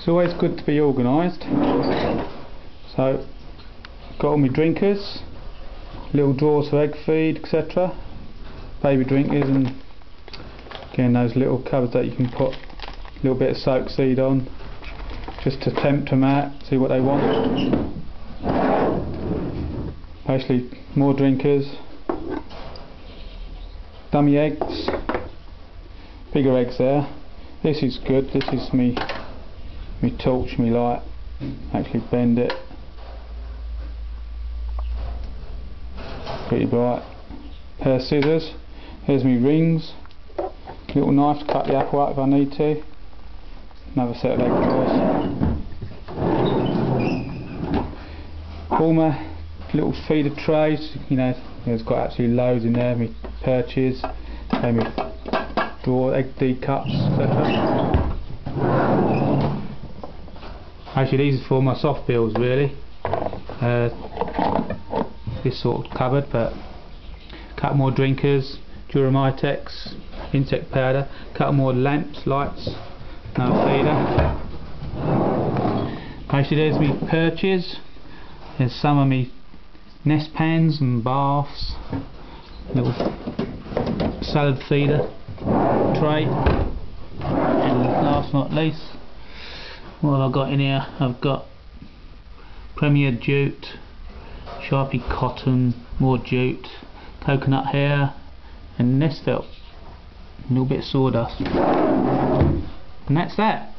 It's always good to be organised. So, got all my drinkers, little drawers for egg feed, etc. Baby drinkers, and again those little cupboards that you can put a little bit of soap seed on, just to tempt them out, see what they want. Basically, more drinkers, dummy eggs, bigger eggs there. This is good. This is me torch, me light. Actually bend it. Pretty bright. Pair of scissors. Here's me rings. Little knife to cut the apple out if I need to. Another set of egg drawers. All my little feeder trays. You know, there's got absolutely loads in there. Me perches, me drawer, egg decups, etc. Actually, these are for my soft bills, really. This sort of cupboard, but a couple more drinkers, Duramitex, insect powder, a couple more lamps, lights, another feeder. Actually, there's me perches. There's some of me nest pans and baths, little salad feeder tray, and last but not least, what have I got in here? I've got Premier jute, Sharpie cotton, more jute, coconut hair, and nest felt, a little bit of sawdust, and that's that.